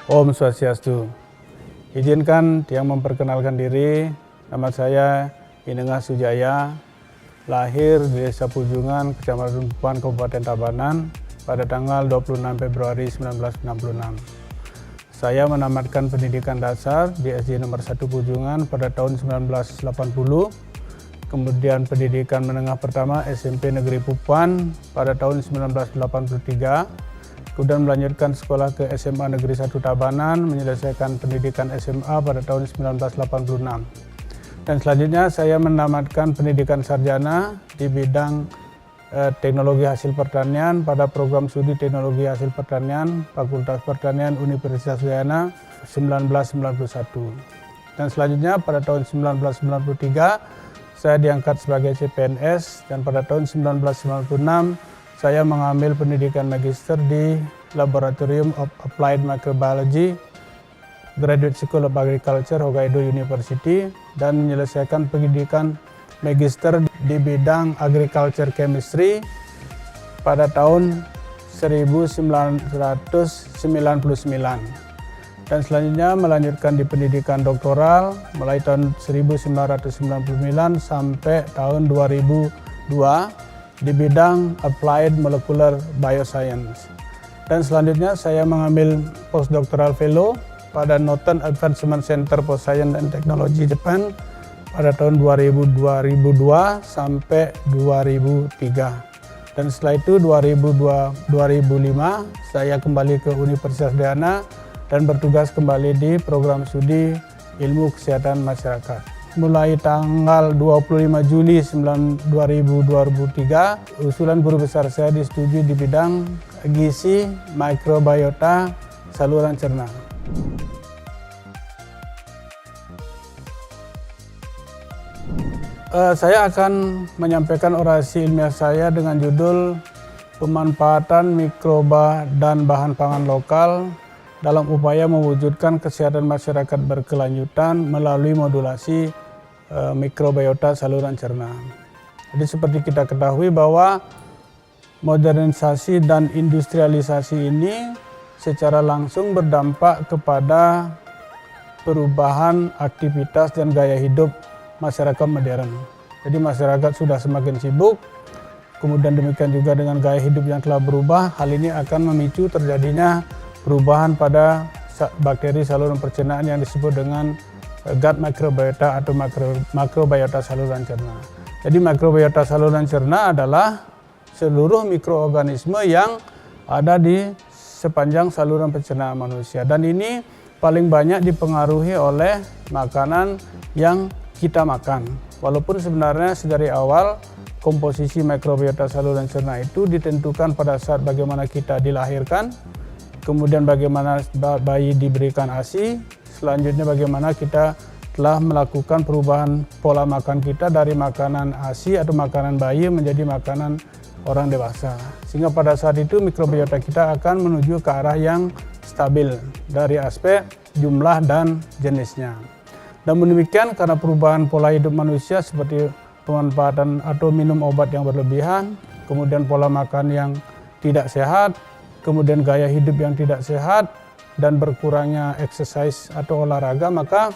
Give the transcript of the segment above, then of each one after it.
Om Swastiastu. Izinkan yang memperkenalkan diri, nama saya Inengah Sujaya, lahir di Desa Pujungan, Kecamatan Pupuan, Kabupaten Tabanan pada tanggal 26 Februari 1966. Saya menamatkan pendidikan dasar di SD nomor 1 Pujungan pada tahun 1980, kemudian pendidikan menengah pertama SMP Negeri Pupuan pada tahun 1983, kemudian melanjutkan sekolah ke SMA Negeri 1 Tabanan, menyelesaikan pendidikan SMA pada tahun 1986. Dan selanjutnya saya menamatkan pendidikan sarjana di bidang teknologi hasil pertanian pada program studi teknologi hasil pertanian Fakultas Pertanian Universitas Udayana 1991. Dan selanjutnya pada tahun 1993 saya diangkat sebagai CPNS, dan pada tahun 1996 saya mengambil pendidikan magister di Laboratorium of Applied Microbiology Graduate School of Agriculture Hokkaido University dan menyelesaikan pendidikan magister di bidang Agriculture Chemistry pada tahun 1999 dan selanjutnya melanjutkan di pendidikan doktoral mulai tahun 1999 sampai tahun 2002 di bidang Applied Molecular Bioscience. Dan selanjutnya saya mengambil postdoctoral fellow pada Noten Advancement Center for Science and Technology Japan pada tahun 2002 sampai 2003. Dan setelah itu 2005 saya kembali ke Universitas Udayana dan bertugas kembali di program studi Ilmu Kesehatan Masyarakat. Mulai tanggal 25 Juli 2003, usulan guru besar saya disetujui di bidang gizi, mikrobiota, saluran cerna. Saya akan menyampaikan orasi ilmiah saya dengan judul Pemanfaatan Mikroba dan Bahan Pangan Lokal dalam upaya mewujudkan kesehatan masyarakat berkelanjutan melalui modulasi mikrobiota saluran cerna. Jadi seperti kita ketahui bahwa modernisasi dan industrialisasi ini secara langsung berdampak kepada perubahan aktivitas dan gaya hidup masyarakat modern. Jadi masyarakat sudah semakin sibuk, kemudian demikian juga dengan gaya hidup yang telah berubah. Hal ini akan memicu terjadinya perubahan pada bakteri saluran pencernaan yang disebut dengan gut microbiota atau makrobiota saluran cerna. Jadi makrobiota saluran cerna adalah seluruh mikroorganisme yang ada di sepanjang saluran pencernaan manusia, dan ini paling banyak dipengaruhi oleh makanan yang kita makan. Walaupun sebenarnya dari awal komposisi mikrobiota saluran cerna itu ditentukan pada saat bagaimana kita dilahirkan, kemudian bagaimana bayi diberikan ASI, selanjutnya bagaimana kita telah melakukan perubahan pola makan kita dari makanan ASI atau makanan bayi menjadi makanan orang dewasa. Sehingga pada saat itu mikrobiota kita akan menuju ke arah yang stabil dari aspek jumlah dan jenisnya. Namun demikian, karena perubahan pola hidup manusia seperti pemanfaatan atau minum obat yang berlebihan, kemudian pola makan yang tidak sehat, kemudian gaya hidup yang tidak sehat, dan berkurangnya exercise atau olahraga, maka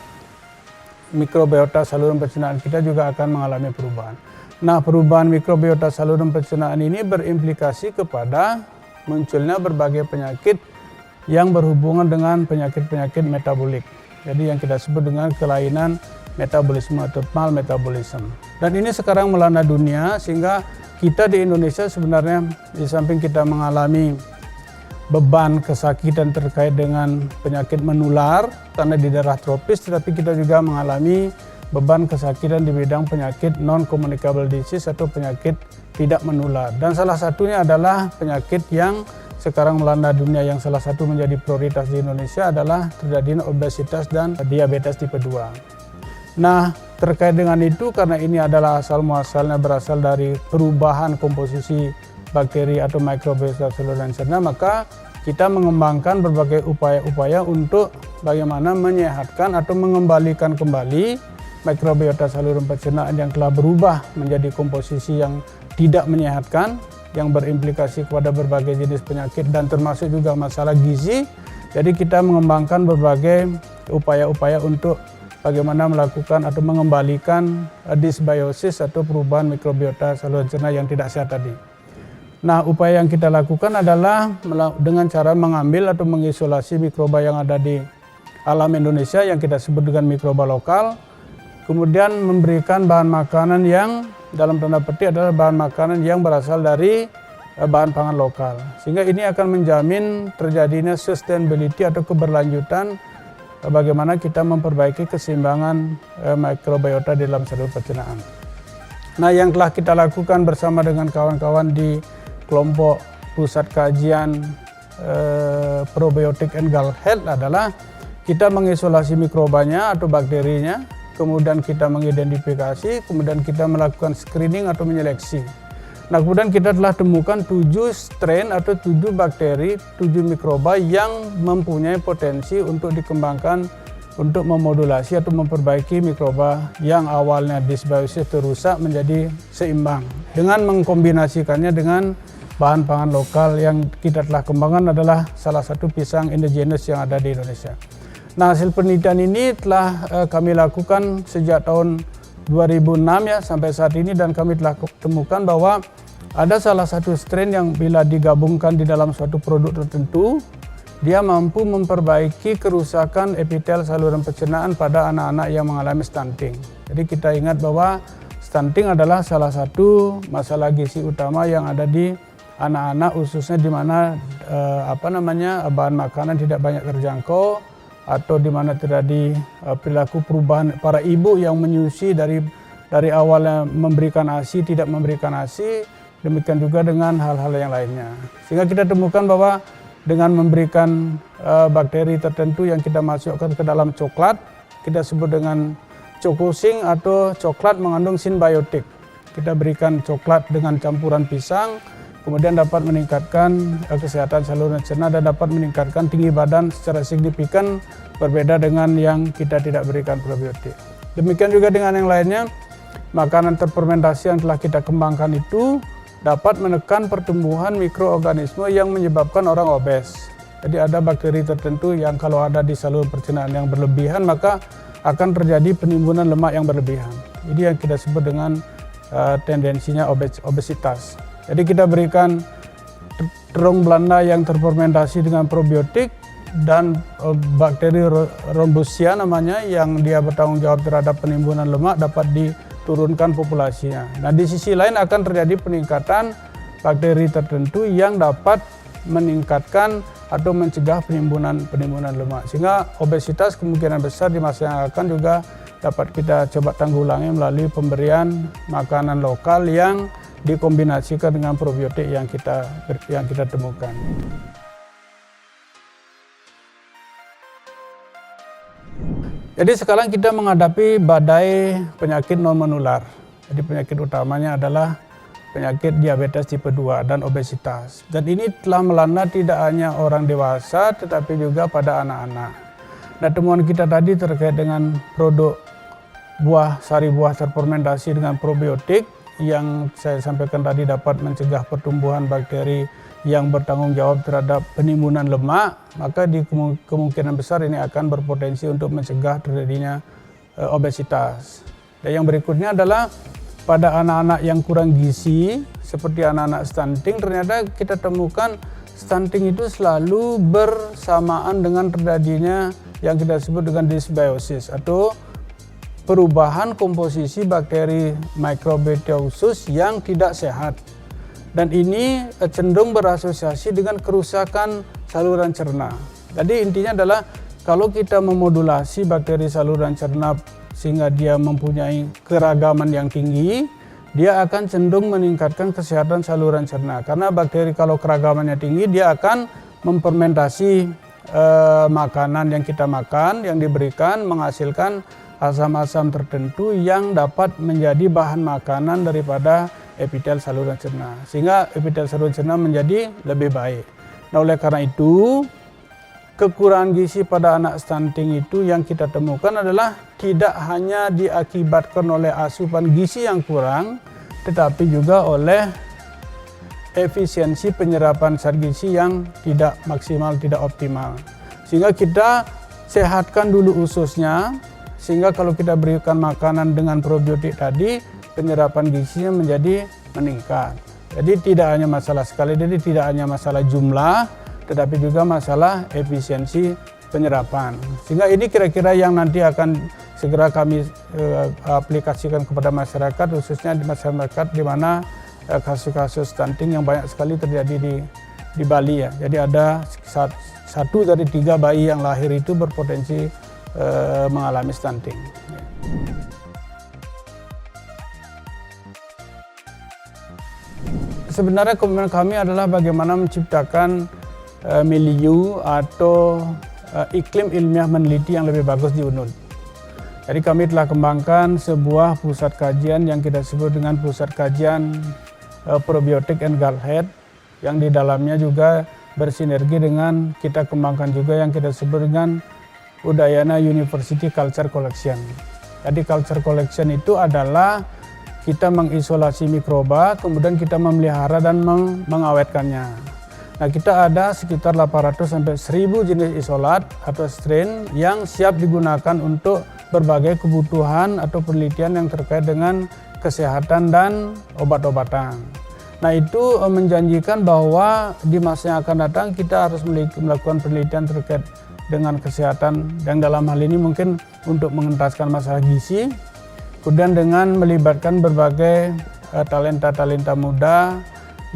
mikrobiota saluran pencernaan kita juga akan mengalami perubahan. Nah, perubahan mikrobiota saluran pencernaan ini berimplikasi kepada munculnya berbagai penyakit yang berhubungan dengan penyakit-penyakit metabolik. Jadi yang kita sebut dengan kelainan metabolisme atau malmetabolisme. Dan ini sekarang melanda dunia, sehingga kita di Indonesia sebenarnya di samping kita mengalami beban kesakitan terkait dengan penyakit menular karena di daerah tropis, tetapi kita juga mengalami beban kesakitan di bidang penyakit non-communicable disease atau penyakit tidak menular. Dan salah satunya adalah penyakit yang sekarang melanda dunia, yang salah satu menjadi prioritas di Indonesia adalah terjadinya obesitas dan diabetes tipe 2. Nah, terkait dengan itu, karena ini adalah asal muasalnya berasal dari perubahan komposisi bakteri atau mikrobiota saluran cerna, maka kita mengembangkan berbagai upaya-upaya untuk bagaimana menyehatkan atau mengembalikan kembali mikrobiota saluran pencernaan yang telah berubah menjadi komposisi yang tidak menyehatkan, yang berimplikasi kepada berbagai jenis penyakit dan termasuk juga masalah gizi Jadi kita mengembangkan berbagai upaya-upaya untuk bagaimana melakukan atau mengembalikan dysbiosis atau perubahan mikrobiota saluran cerna yang tidak sehat tadi. Nah, upaya yang kita lakukan adalah dengan cara mengambil atau mengisolasi mikroba yang ada di alam Indonesia yang kita sebut dengan mikroba lokal, kemudian memberikan bahan makanan yang dalam tanda petik adalah bahan makanan yang berasal dari bahan pangan lokal. Sehingga ini akan menjamin terjadinya sustainability atau keberlanjutan bagaimana kita memperbaiki keseimbangan mikrobiota di dalam saluran pencernaan. Nah, yang telah kita lakukan bersama dengan kawan-kawan di kelompok pusat kajian probiotik and gut health adalah kita mengisolasi mikrobanya atau bakterinya, kemudian kita mengidentifikasi, kemudian kita melakukan screening atau menyeleksi. Nah, kemudian kita telah temukan 7 strain atau 7 bakteri, 7 mikroba yang mempunyai potensi untuk dikembangkan untuk memodulasi atau memperbaiki mikroba yang awalnya dysbiosis rusak menjadi seimbang. Dengan mengkombinasikannya dengan bahan pangan lokal yang kita telah kembangkan adalah salah satu pisang indigenous yang ada di Indonesia. Nah, hasil penelitian ini telah kami lakukan sejak tahun 2006 ya sampai saat ini, dan kami telah temukan bahwa ada salah satu strain yang bila digabungkan di dalam suatu produk tertentu, dia mampu memperbaiki kerusakan epitel saluran pencernaan pada anak-anak yang mengalami stunting. Jadi kita ingat bahwa stunting adalah salah satu masalah gizi utama yang ada di anak-anak, khususnya di mana bahan makanan tidak banyak terjangkau atau di mana terjadi perilaku perubahan para ibu yang menyusui dari awalnya memberikan ASI tidak memberikan ASI, demikian juga dengan hal-hal yang lainnya. Sehingga kita temukan bahwa dengan memberikan bakteri tertentu yang kita masukkan ke dalam coklat, kita sebut dengan chocosync atau coklat mengandung synbiotik. Kita berikan coklat dengan campuran pisang, kemudian dapat meningkatkan kesehatan saluran cerna dan dapat meningkatkan tinggi badan secara signifikan, berbeda dengan yang kita tidak berikan probiotik. Demikian juga dengan yang lainnya, makanan terfermentasi yang telah kita kembangkan itu dapat menekan pertumbuhan mikroorganisme yang menyebabkan orang obes. Jadi ada bakteri tertentu yang kalau ada di saluran pencernaan yang berlebihan, maka akan terjadi penimbunan lemak yang berlebihan. Ini yang kita sebut dengan tendensinya obesitas. Jadi kita berikan terung Belanda yang terfermentasi dengan probiotik dan bakteri Rhombusia namanya yang dia bertanggung jawab terhadap penimbunan lemak dapat diturunkan populasinya. Nah, di sisi lain akan terjadi peningkatan bakteri tertentu yang dapat meningkatkan atau mencegah penimbunan lemak. Sehingga obesitas kemungkinan besar di masa yang akan juga dapat kita coba tanggulangi melalui pemberian makanan lokal yang dikombinasikan dengan probiotik yang kita temukan. Jadi sekarang kita menghadapi badai penyakit non menular. Jadi penyakit utamanya adalah penyakit diabetes tipe 2 dan obesitas. Dan ini telah melanda tidak hanya orang dewasa tetapi juga pada anak-anak. Nah, temuan kita tadi terkait dengan produk sari buah terfermentasi dengan probiotik yang saya sampaikan tadi dapat mencegah pertumbuhan bakteri yang bertanggung jawab terhadap penimbunan lemak, maka di kemungkinan besar ini akan berpotensi untuk mencegah terjadinya obesitas. Dan yang berikutnya adalah pada anak-anak yang kurang gizi, seperti anak-anak stunting, ternyata kita temukan stunting itu selalu bersamaan dengan terjadinya yang kita sebut dengan dysbiosis atau perubahan komposisi bakteri Microbiotius yang tidak sehat. Dan ini cenderung berasosiasi dengan kerusakan saluran cerna. Jadi intinya adalah kalau kita memodulasi bakteri saluran cerna sehingga dia mempunyai keragaman yang tinggi, dia akan cenderung meningkatkan kesehatan saluran cerna. Karena bakteri kalau keragamannya tinggi, dia akan memfermentasi makanan yang kita makan, yang diberikan, menghasilkan asam-asam tertentu yang dapat menjadi bahan makanan daripada epitel saluran cerna. Sehingga epitel saluran cerna menjadi lebih baik. Nah, oleh karena itu, kekurangan gizi pada anak stunting itu yang kita temukan adalah tidak hanya diakibatkan oleh asupan gizi yang kurang, tetapi juga oleh efisiensi penyerapan zat gizi yang tidak maksimal, tidak optimal. Sehingga kita sehatkan dulu ususnya, sehingga kalau kita berikan makanan dengan probiotik tadi, penyerapan gizinya menjadi meningkat. Jadi tidak hanya masalah sekali, jadi tidak hanya masalah jumlah, tetapi juga masalah efisiensi penyerapan. Sehingga ini kira-kira yang nanti akan segera kami aplikasikan kepada masyarakat, khususnya di masyarakat di mana kasus-kasus stunting yang banyak sekali terjadi di Bali ya. Jadi ada 1 dari 3 bayi yang lahir itu berpotensi mengalami stunting. Sebenarnya komitmen kami adalah bagaimana menciptakan milieu atau iklim ilmiah meneliti yang lebih bagus di UNUD. Jadi kami telah kembangkan sebuah pusat kajian yang kita sebut dengan Pusat Kajian Probiotik and Gut Health, yang di dalamnya juga bersinergi dengan kita kembangkan juga yang kita sebut dengan Udayana University Culture Collection. Jadi Culture Collection itu adalah kita mengisolasi mikroba, kemudian kita memelihara dan mengawetkannya. Nah, kita ada sekitar 800 sampai 1000 jenis isolat atau strain yang siap digunakan untuk berbagai kebutuhan atau penelitian yang terkait dengan kesehatan dan obat-obatan. Nah, itu menjanjikan bahwa di masa yang akan datang kita harus melakukan penelitian terkait dengan kesehatan, dan dalam hal ini mungkin untuk mengentaskan masalah gizi, kemudian dengan melibatkan berbagai talenta-talenta muda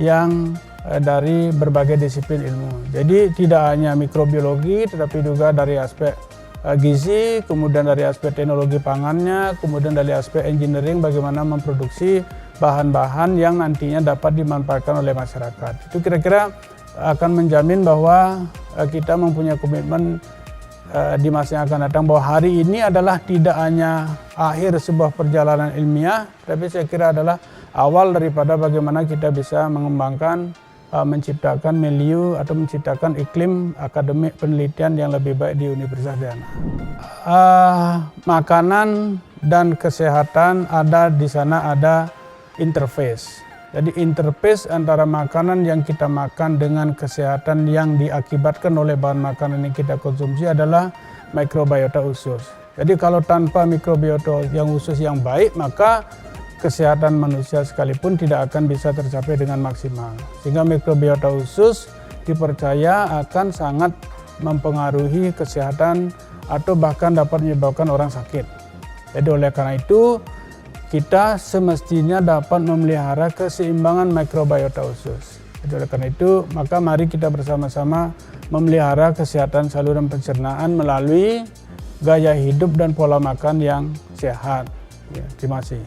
yang dari berbagai disiplin ilmu. Jadi tidak hanya mikrobiologi, tetapi juga dari aspek gizi, kemudian dari aspek teknologi pangannya, kemudian dari aspek engineering bagaimana memproduksi bahan-bahan yang nantinya dapat dimanfaatkan oleh masyarakat. Itu kira-kira akan menjamin bahwa kita mempunyai komitmen di masa yang akan datang, bahwa hari ini adalah tidak hanya akhir sebuah perjalanan ilmiah, tapi saya kira adalah awal daripada bagaimana kita bisa mengembangkan, menciptakan milieu atau menciptakan iklim akademik penelitian yang lebih baik di Universitas Dayana. Makanan dan kesehatan di sana ada interface. Jadi interface antara makanan yang kita makan dengan kesehatan yang diakibatkan oleh bahan makanan yang kita konsumsi adalah mikrobiota usus. Jadi kalau tanpa mikrobiota yang usus yang baik, maka kesehatan manusia sekalipun tidak akan bisa tercapai dengan maksimal. Sehingga mikrobiota usus dipercaya akan sangat mempengaruhi kesehatan atau bahkan dapat menyebabkan orang sakit. Jadi oleh karena itu, kita semestinya dapat memelihara keseimbangan mikrobiota usus. Jadi oleh karena itu, maka mari kita bersama-sama memelihara kesehatan saluran pencernaan melalui gaya hidup dan pola makan yang sehat. Ya, terima kasih.